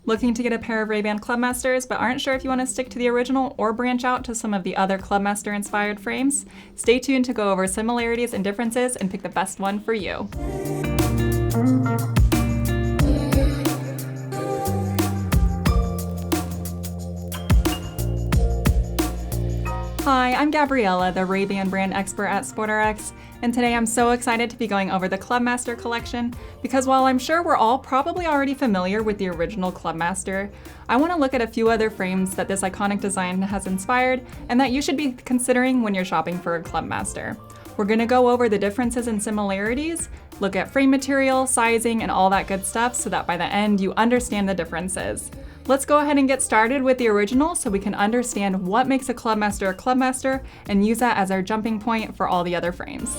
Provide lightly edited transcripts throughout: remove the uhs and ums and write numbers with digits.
Looking to get a pair of Ray-Ban Clubmasters but aren't sure if you want to stick to the original or branch out to some of the other Clubmaster inspired frames? Stay tuned to go over similarities and differences and pick the best one for you. Hi, I'm Gabriela, the Ray-Ban brand expert at SportRx, and today I'm so excited to be going over the Clubmaster Collection because while I'm sure we're all probably already familiar with the original Clubmaster, I want to look at a few other frames that this iconic design has inspired and that you should be considering when you're shopping for a Clubmaster. We're going to go over the differences and similarities, look at frame material, sizing, and all that good stuff so that by the end you understand the differences. Let's go ahead and get started with the original so we can understand what makes a Clubmaster and use that as our jumping point for all the other frames.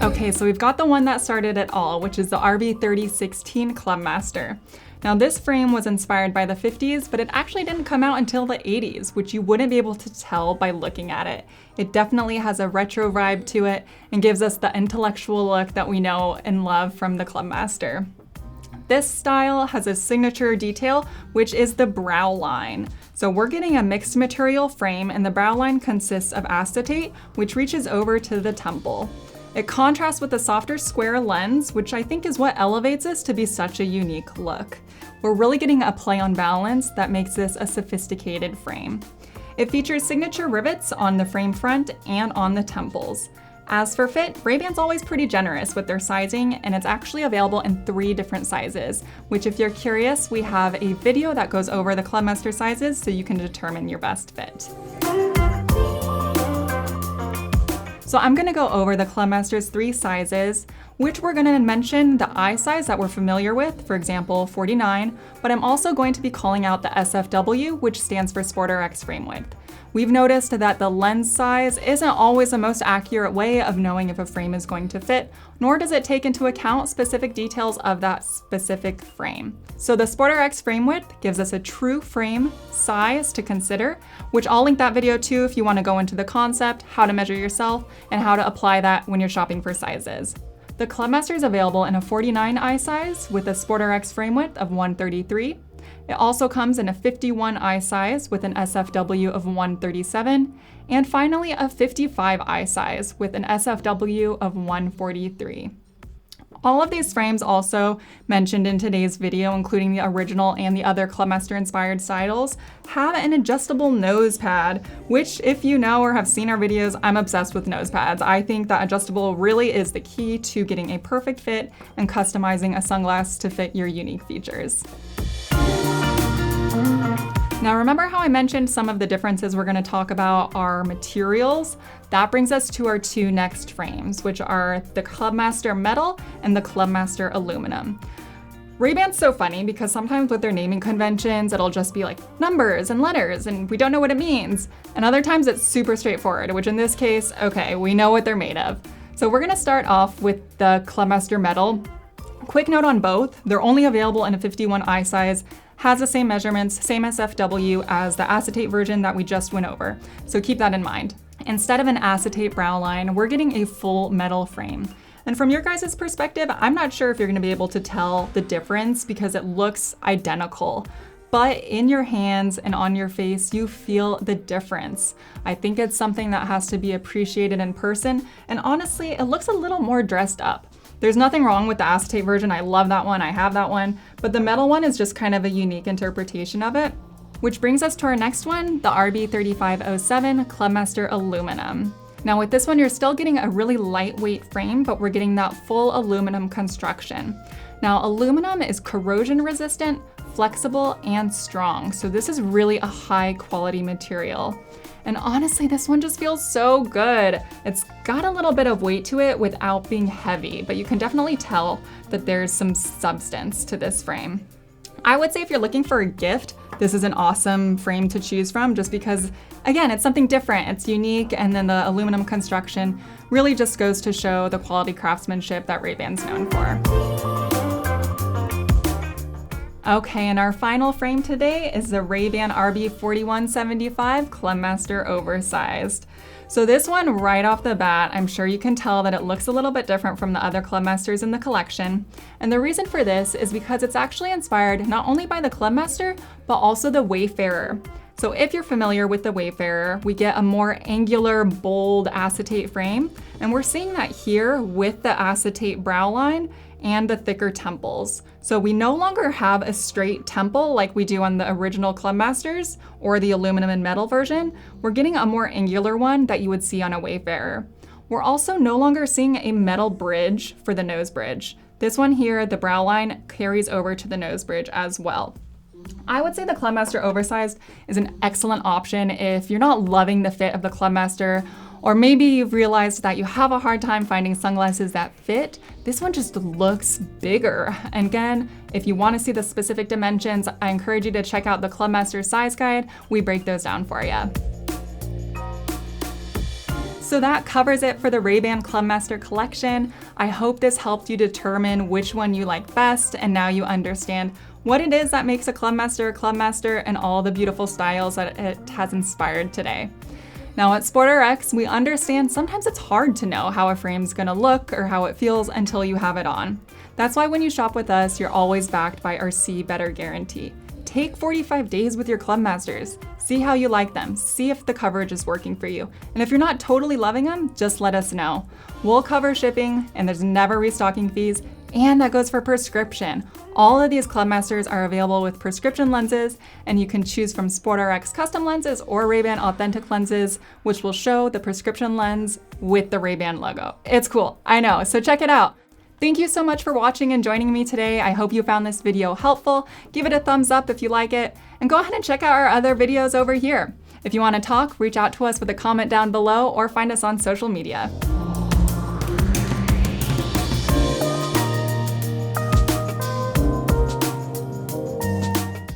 Okay, so we've got the one that started it all, which is the RB3016 Clubmaster. Now this frame was inspired by the 50s, but it actually didn't come out until the 80s, which you wouldn't be able to tell by looking at it. It definitely has a retro vibe to it and gives us the intellectual look that we know and love from the Clubmaster. This style has a signature detail, which is the brow line. So we're getting a mixed material frame and the brow line consists of acetate, which reaches over to the temple. It contrasts with the softer square lens, which I think is what elevates this to be such a unique look. We're really getting a play on balance that makes this a sophisticated frame. It features signature rivets on the frame front and on the temples. As for fit, Ray-Ban's always pretty generous with their sizing, and it's actually available in 3 different sizes, which if you're curious, we have a video that goes over the Clubmaster sizes so you can determine your best fit. So I'm gonna go over the Clubmaster's 3 sizes, which we're gonna mention the I size that we're familiar with, for example, 49, but I'm also going to be calling out the SFW, which stands for SportRx frame width. We've noticed that the lens size isn't always the most accurate way of knowing if a frame is going to fit, nor does it take into account specific details of that specific frame. So the SportRx frame width gives us a true frame size to consider, which I'll link that video too if you want to go into the concept, how to measure yourself, and how to apply that when you're shopping for sizes. The Clubmaster is available in a 49 I size with a SportRx frame width of 133. It also comes in a 51 I size with an SFW of 137, and finally a 55 I size with an SFW of 143. All of these frames also mentioned in today's video, including the original and the other Clubmaster inspired styles, have an adjustable nose pad, which if you know or have seen our videos, I'm obsessed with nose pads. I think that adjustable really is the key to getting a perfect fit and customizing a sunglass to fit your unique features. Now remember how I mentioned some of the differences we're going to talk about are materials? That brings us to our 2 next frames, which are the Clubmaster Metal and the Clubmaster Aluminum. Ray-Ban's so funny because sometimes with their naming conventions, it'll just be like numbers and letters and we don't know what it means. And other times it's super straightforward, which in this case, okay, we know what they're made of. So we're going to start off with the Clubmaster Metal. Quick note on both, they're only available in a 51 I size, has the same measurements, same SFW as the acetate version that we just went over. So keep that in mind. Instead of an acetate brow line, we're getting a full metal frame. And from your guys' perspective, I'm not sure if you're gonna be able to tell the difference because it looks identical. But in your hands and on your face, you feel the difference. I think it's something that has to be appreciated in person. And honestly, it looks a little more dressed up. There's nothing wrong with the acetate version. I love that one, I have that one, but the metal one is just kind of a unique interpretation of it. Which brings us to our next one, the RB3507 Clubmaster Aluminum. Now with this one, you're still getting a really lightweight frame, but we're getting that full aluminum construction. Now aluminum is corrosion resistant, flexible, and strong. So this is really a high quality material. And honestly, this one just feels so good. It's got a little bit of weight to it without being heavy, but you can definitely tell that there's some substance to this frame. I would say if you're looking for a gift, this is an awesome frame to choose from just because, again, it's something different, it's unique, and then the aluminum construction really just goes to show the quality craftsmanship that Ray-Ban's known for. Okay, and our final frame today is the Ray-Ban RB4175 Clubmaster Oversized. So this one, right off the bat, I'm sure you can tell that it looks a little bit different from the other Clubmasters in the collection. And the reason for this is because it's actually inspired not only by the Clubmaster, but also the Wayfarer. So if you're familiar with the Wayfarer, we get a more angular, bold acetate frame, and we're seeing that here with the acetate brow line and the thicker temples. So we no longer have a straight temple like we do on the original Clubmasters or the aluminum and metal version. We're getting a more angular one that you would see on a Wayfarer. We're also no longer seeing a metal bridge for the nose bridge. This one here, the brow line, carries over to the nose bridge as well. I would say the Clubmaster Oversized is an excellent option if you're not loving the fit of the Clubmaster, or maybe you've realized that you have a hard time finding sunglasses that fit. This one just looks bigger. And again, if you want to see the specific dimensions, I encourage you to check out the Clubmaster size guide. We break those down for you. So that covers it for the Ray-Ban Clubmaster Collection. I hope this helped you determine which one you like best, and now you understand what it is that makes a Clubmaster and all the beautiful styles that it has inspired today. Now at SportRx, we understand sometimes it's hard to know how a frame's gonna look or how it feels until you have it on. That's why when you shop with us, you're always backed by our See Better guarantee. Take 45 days with your Clubmasters. See how you like them. See if the coverage is working for you. And if you're not totally loving them, just let us know. We'll cover shipping, and there's never restocking fees, and that goes for prescription. All of these Clubmasters are available with prescription lenses, and you can choose from SportRx custom lenses or Ray-Ban authentic lenses, which will show the prescription lens with the Ray-Ban logo. It's cool, I know, so check it out. Thank you so much for watching and joining me today. I hope you found this video helpful. Give it a thumbs up if you like it, and go ahead and check out our other videos over here. If you want to talk, reach out to us with a comment down below or find us on social media.